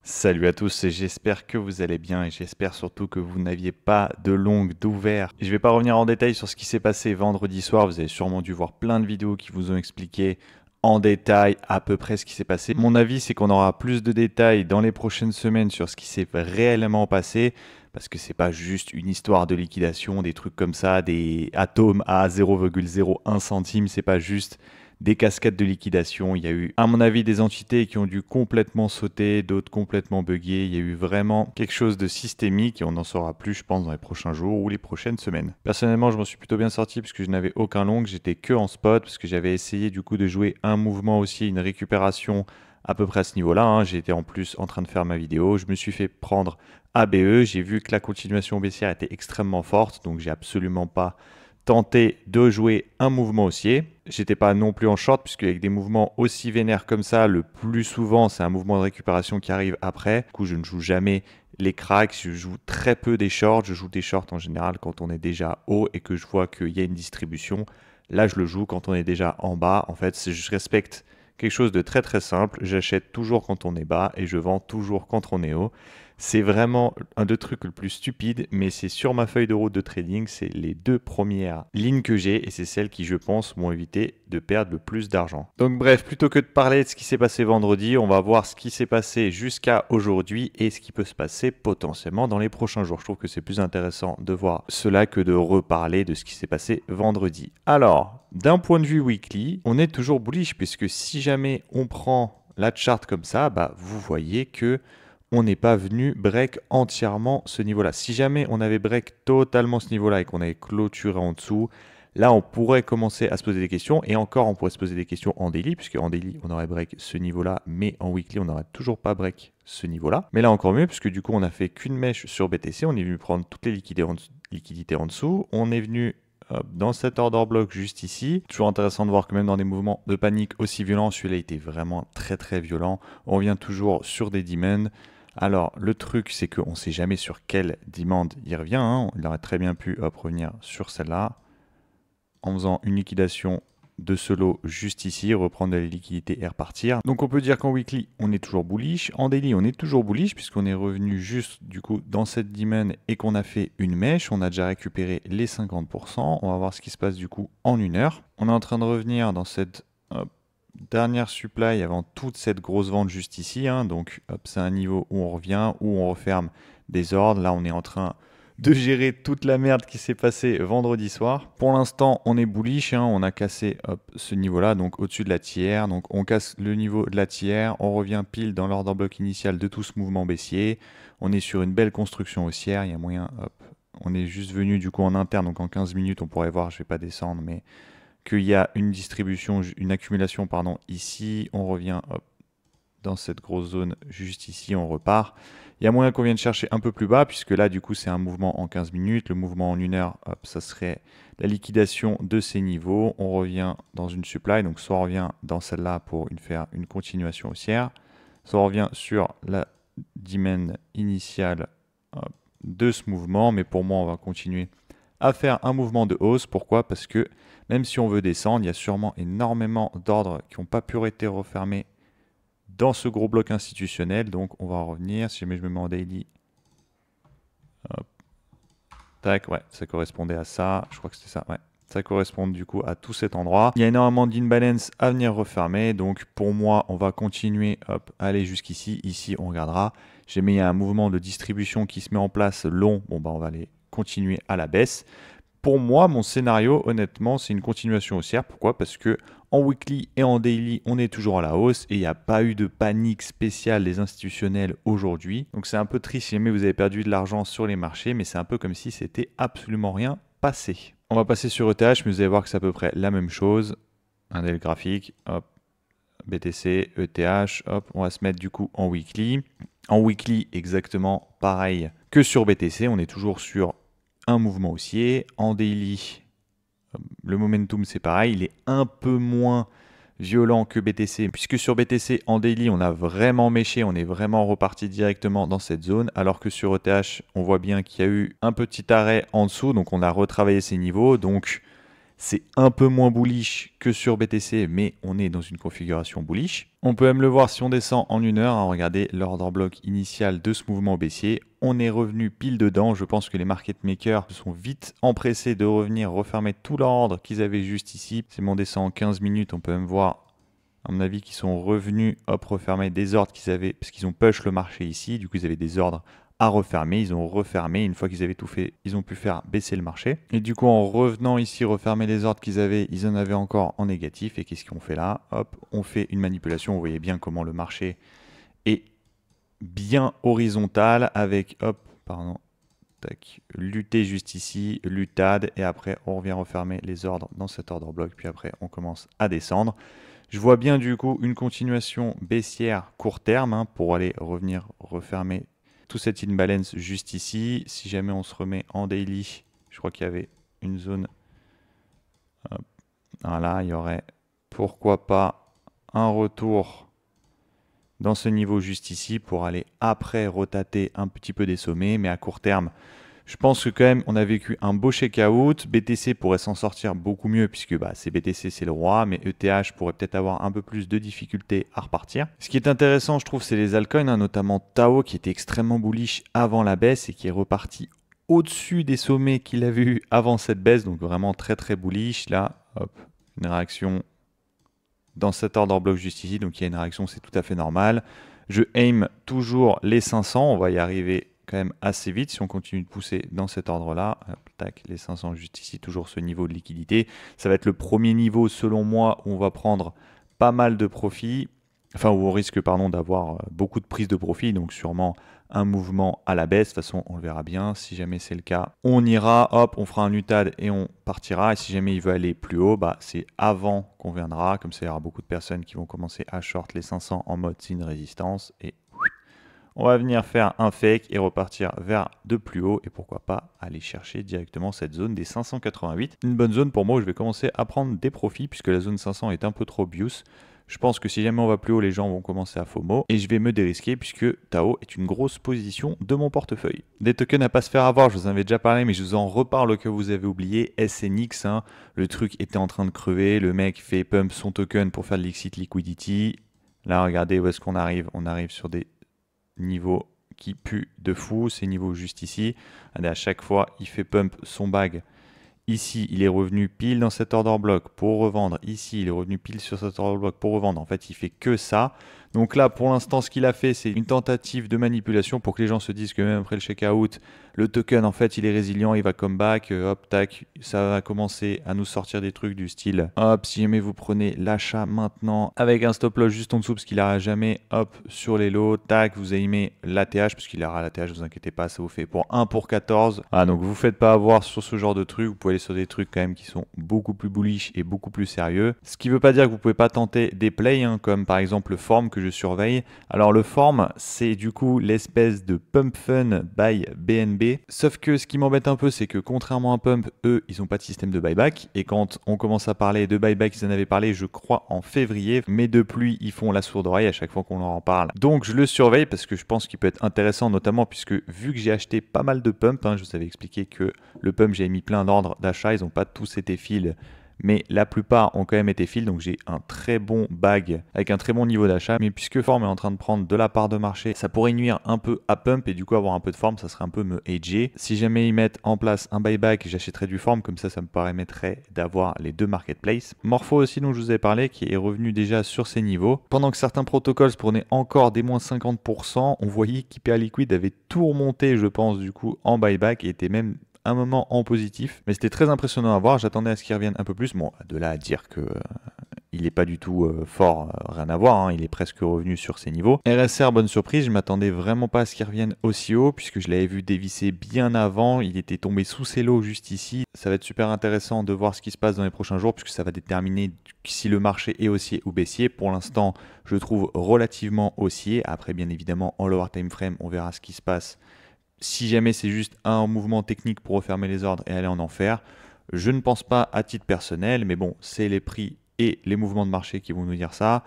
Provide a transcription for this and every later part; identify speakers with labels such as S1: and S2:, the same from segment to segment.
S1: Salut à tous, et j'espère que vous allez bien et j'espère surtout que vous n'aviez pas de longue d'ouvert. Je vais pas revenir en détail sur ce qui s'est passé vendredi soir, vous avez sûrement dû voir plein de vidéos qui vous ont expliqué en détail à peu près ce qui s'est passé. Mon avis, c'est qu'on aura plus de détails dans les prochaines semaines sur ce qui s'est réellement passé, parce que c'est pas juste une histoire de liquidation, des trucs comme ça, des atomes à 0,01 centime, c'est pas juste des cascades de liquidation. Il y a eu, à mon avis, des entités qui ont dû complètement sauter, d'autres complètement bugger. Il y a eu vraiment quelque chose de systémique et on en saura plus, je pense, dans les prochains jours ou les prochaines semaines. Personnellement, je m'en suis plutôt bien sorti parce que je n'avais aucun long, j'étais que en spot parce que j'avais essayé du coup de jouer un mouvement aussi, une récupération à peu près à ce niveau-là, hein. J'étais en plus en train de faire ma vidéo. Je me suis fait prendre ABE. J'ai vu que la continuation baissière était extrêmement forte, donc j'ai absolument pas tenté de jouer un mouvement haussier. J'étais pas non plus en short, puisque avec des mouvements aussi vénères comme ça, le plus souvent, c'est un mouvement de récupération qui arrive après. Du coup, je ne joue jamais les cracks, je joue très peu des shorts. Je joue des shorts en général quand on est déjà haut et que je vois qu'il y a une distribution. Là, je le joue quand on est déjà en bas. En fait, je respecte quelque chose de très très simple. J'achète toujours quand on est bas et je vends toujours quand on est haut. C'est vraiment un des trucs le plus stupide, mais c'est sur ma feuille de route de trading, c'est les deux premières lignes que j'ai et c'est celles qui, je pense, m'ont évité de perdre le plus d'argent. Donc bref, plutôt que de parler de ce qui s'est passé vendredi, on va voir ce qui s'est passé jusqu'à aujourd'hui et ce qui peut se passer potentiellement dans les prochains jours. Je trouve que c'est plus intéressant de voir cela que de reparler de ce qui s'est passé vendredi. Alors, d'un point de vue weekly, on est toujours bullish puisque si jamais on prend la chart comme ça, vous voyez que on n'est pas venu break entièrement ce niveau-là. Si jamais on avait break totalement ce niveau-là et qu'on avait clôturé en dessous, là, on pourrait commencer à se poser des questions. Et encore, on pourrait se poser des questions en daily, puisque en daily, on aurait break ce niveau-là, mais en weekly, on n'aurait toujours pas break ce niveau-là. Mais là, encore mieux, puisque du coup, on a fait qu'une mèche sur BTC. On est venu prendre toutes les liquidités en dessous. On est venu dans cet order block juste ici. Toujours intéressant de voir que même dans des mouvements de panique aussi violents, celui-là était vraiment très très violent. On revient toujours sur des demands. Alors, le truc, c'est qu'on ne sait jamais sur quelle demand il revient, hein. Il aurait très bien pu revenir sur celle-là en faisant une liquidation de ce lot juste ici, reprendre de la liquidité et repartir. Donc on peut dire qu'en weekly, on est toujours bullish. En daily, on est toujours bullish puisqu'on est revenu juste du coup dans cette demand et qu'on a fait une mèche. On a déjà récupéré les 50%. On va voir ce qui se passe du coup en une heure. On est en train de revenir dans cette dernière supply avant toute cette grosse vente juste ici, hein. Donc c'est un niveau où on revient, où on referme des ordres. Là, on est en train de gérer toute la merde qui s'est passée vendredi soir. Pour l'instant, on est bullish, hein. On a cassé ce niveau-là, donc au-dessus de la tiers. Donc on casse le niveau de la tiers, on revient pile dans l'ordre bloc initial de tout ce mouvement baissier. On est sur une belle construction haussière, il y a moyen, on est juste venu du coup en interne, donc en 15 minutes, on pourrait voir, je vais pas descendre, mais qu'il y a une distribution, une accumulation, pardon, ici, on revient dans cette grosse zone juste ici, on repart. Il y a moyen qu'on vienne chercher un peu plus bas, puisque là, du coup, c'est un mouvement en 15 minutes. Le mouvement en une heure, ça serait la liquidation de ces niveaux. On revient dans une supply, donc soit on revient dans celle-là pour faire une continuation haussière, soit on revient sur la demand initiale de ce mouvement, mais pour moi, on va continuer à faire un mouvement de hausse. Pourquoi? Parce que même si on veut descendre, il y a sûrement énormément d'ordres qui n'ont pas pu être refermés dans ce gros bloc institutionnel. Donc on va en revenir. Si jamais je me mets en daily, hop, tac, ouais, ça correspondait à ça. Je crois que c'était ça, ouais. Ça correspond du coup à tout cet endroit. Il y a énormément d'imbalance à venir refermer. Donc pour moi, on va continuer à aller jusqu'ici. Ici, on regardera. Jamais il y a un mouvement de distribution qui se met en place long. Bon, on va aller continuer à la baisse. Pour moi, mon scénario, honnêtement, c'est une continuation haussière. Pourquoi? Parce que en weekly et en daily, on est toujours à la hausse et il n'y a pas eu de panique spéciale des institutionnels aujourd'hui. Donc c'est un peu triste si jamais vous avez perdu de l'argent sur les marchés, mais c'est un peu comme si c'était absolument rien passé. On va passer sur ETH, mais vous allez voir que c'est à peu près la même chose. Un des graphiques, hop, BTC, ETH, hop, on va se mettre du coup en weekly. En weekly, exactement pareil que sur BTC, on est toujours sur un mouvement haussier. En daily, le momentum c'est pareil, il est un peu moins violent que BTC, puisque sur BTC en daily on a vraiment méché, on est vraiment reparti directement dans cette zone, alors que sur ETH on voit bien qu'il y a eu un petit arrêt en dessous, donc on a retravaillé ces niveaux, donc C'est un peu moins bullish que sur BTC, mais on est dans une configuration bullish. On peut même le voir si on descend en 1 heure. Hein, regardez l'order bloc initial de ce mouvement baissier. On est revenu pile dedans. Je pense que les market makers se sont vite empressés de revenir refermer tout leur ordre qu'ils avaient juste ici. Si on descend en 15 minutes, on peut même voir, à mon avis, qu'ils sont revenus, hop, refermer des ordres qu'ils avaient, parce qu'ils ont push le marché ici. Du coup, ils avaient des ordres à refermer, ils ont refermé, une fois qu'ils avaient tout fait, ils ont pu faire baisser le marché. Et du coup, en revenant ici, refermer les ordres qu'ils avaient, ils en avaient encore en négatif. Et qu'est-ce qu'on fait là? Hop, on fait une manipulation. Vous voyez bien comment le marché est bien horizontal avec, hop, pardon, tac, lutter juste ici, lutade, et après, on revient refermer les ordres dans cet ordre bloc, puis après, on commence à descendre. Je vois bien du coup une continuation baissière court terme hein, pour aller revenir refermer tout cet imbalance juste ici. Si jamais on se remet en daily, je crois qu'il y avait une zone. Hop, voilà, il y aurait pourquoi pas un retour dans ce niveau juste ici pour aller après retater un petit peu des sommets. Mais à court terme, je pense que quand même on a vécu un beau checkout. BTC pourrait s'en sortir beaucoup mieux puisque c'est BTC, c'est le roi, mais ETH pourrait peut-être avoir un peu plus de difficultés à repartir. Ce qui est intéressant, je trouve, c'est les altcoins, hein, notamment Tao qui était extrêmement bullish avant la baisse et qui est reparti au-dessus des sommets qu'il avait eu avant cette baisse, donc vraiment très très bullish. Là, hop, une réaction dans cet ordre bloc juste ici, donc il y a une réaction, c'est tout à fait normal. Je aim toujours les 500, on va y arriver quand même assez vite si on continue de pousser dans cet ordre-là. Tac, les 500 juste ici, toujours ce niveau de liquidité. Ça va être le premier niveau, selon moi, où on va prendre pas mal de profits. Enfin, où on risque, pardon, d'avoir beaucoup de prise de profit, donc sûrement un mouvement à la baisse. De toute façon, on le verra bien. Si jamais c'est le cas, on ira, hop, on fera un UTAD et on partira. Et si jamais il veut aller plus haut, c'est avant qu'on viendra. Comme ça, il y aura beaucoup de personnes qui vont commencer à short les 500 en mode signe résistance. Et on va venir faire un fake et repartir vers de plus haut et pourquoi pas aller chercher directement cette zone des 588. Une bonne zone pour moi où je vais commencer à prendre des profits puisque la zone 500 est un peu trop bius. Je pense que si jamais on va plus haut, les gens vont commencer à FOMO et je vais me dérisquer puisque Tao est une grosse position de mon portefeuille. Des tokens à pas se faire avoir, je vous en avais déjà parlé mais je vous en reparle au cas où vous avez oublié. SNX, hein, le truc était en train de crever, le mec fait pump son token pour faire de l'exit liquidity. Là regardez où est-ce qu'on arrive, on arrive sur des niveau qui pue de fou, c'est niveau juste ici. À chaque fois, il fait pump son bag. Ici, il est revenu pile dans cet order block pour revendre. Ici, il est revenu pile sur cet order block pour revendre. En fait, il fait que ça. Donc là, pour l'instant, ce qu'il a fait, c'est une tentative de manipulation pour que les gens se disent que même après le checkout, le token, en fait, il est résilient, il va come back. Hop, tac, ça va commencer à nous sortir des trucs du style. Hop, si jamais vous prenez l'achat maintenant avec un stop loss juste en dessous, parce qu'il n'aura jamais, hop, sur les lots, tac, vous aimez l'ATH, parce qu'il aura l'ATH, vous inquiétez pas, ça vous fait pour 1 pour 14. Ah, donc vous ne faites pas avoir sur ce genre de truc, vous pouvez aller sur des trucs quand même qui sont beaucoup plus bullish et beaucoup plus sérieux. Ce qui ne veut pas dire que vous ne pouvez pas tenter des plays, hein, comme par exemple le form que je surveille. Alors le form, c'est du coup l'espèce de pump fun by BNB. Sauf que ce qui m'embête un peu, c'est que contrairement à Pump, eux, ils n'ont pas de système de buyback. Et quand on commence à parler de buyback, ils en avaient parlé, je crois, en février. Mais depuis, ils font la sourde oreille à chaque fois qu'on leur en parle. Donc je le surveille parce que je pense qu'il peut être intéressant, notamment puisque vu que j'ai acheté pas mal de Pump, hein, je vous avais expliqué que le Pump, j'ai mis plein d'ordres d'achat, ils n'ont pas tous été files, mais la plupart ont quand même été files, donc j'ai un très bon bag avec un très bon niveau d'achat. Mais puisque Form est en train de prendre de la part de marché, ça pourrait nuire un peu à Pump et du coup avoir un peu de Form, ça serait un peu me hedger. Si jamais ils mettent en place un buyback, j'achèterais du Form, comme ça me permettrait d'avoir les deux marketplaces. Morpho aussi dont je vous ai parlé, qui est revenu déjà sur ces niveaux. Pendant que certains protocoles se prenaient encore des moins 50%, on voyait qu'Hyper Liquid avait tout remonté, je pense, du coup, en buyback et était même un moment en positif, mais c'était très impressionnant à voir. J'attendais à ce qu'il revienne un peu plus. Bon, de là à dire que il n'est pas du tout fort, rien à voir, hein, il est presque revenu sur ses niveaux. RSR, bonne surprise, je m'attendais vraiment pas à ce qu'il revienne aussi haut, puisque je l'avais vu dévisser bien avant, il était tombé sous ses lots juste ici. Ça va être super intéressant de voir ce qui se passe dans les prochains jours, puisque ça va déterminer si le marché est haussier ou baissier. Pour l'instant, je trouve relativement haussier. Après, bien évidemment, en lower time frame, on verra ce qui se passe. Si jamais c'est juste un mouvement technique pour refermer les ordres et aller en enfer, je ne pense pas à titre personnel, mais bon, c'est les prix et les mouvements de marché qui vont nous dire ça.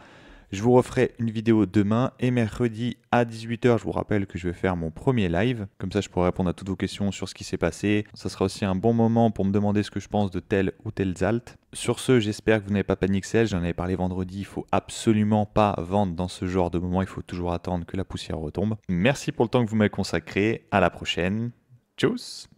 S1: Je vous referai une vidéo demain et mercredi à 18 h. Je vous rappelle que je vais faire mon premier live. Comme ça, je pourrai répondre à toutes vos questions sur ce qui s'est passé. Ça sera aussi un bon moment pour me demander ce que je pense de tel ou tel alt. Sur ce, j'espère que vous n'avez pas paniqué sell. J'en avais parlé vendredi. Il faut absolument pas vendre dans ce genre de moment. Il faut toujours attendre que la poussière retombe. Merci pour le temps que vous m'avez consacré. À la prochaine. Tchuss!